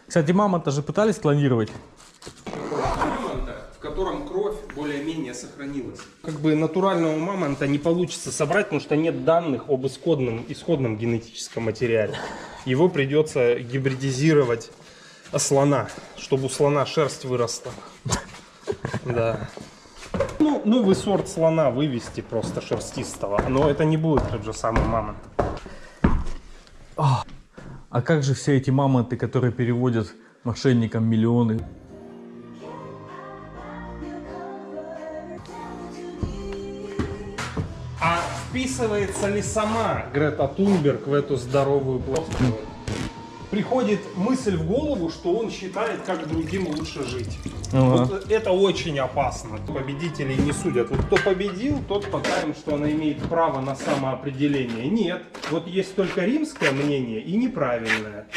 Кстати, мамонта же пытались клонировать. Мамонта, в котором кровь более-менее сохранилась. Как бы натурального мамонта не получится собрать, потому что нет данных об исходном генетическом материале. Его придется гибридизировать слона, чтобы у слона шерсть выросла. Да. Ну, новый сорт слона вывести просто шерстистого, но это не будет тот же самый мамонт. А как же все эти мамонты, которые переводят мошенникам миллионы? А вписывается ли сама Грета Тунберг в эту здоровую платформу? Приходит мысль в голову, что он считает, как другим лучше жить. Ага. Вот это очень опасно. Победителей не судят. Вот кто победил, тот покажет, что она имеет право на самоопределение. Нет. Вот есть только римское мнение и неправильное.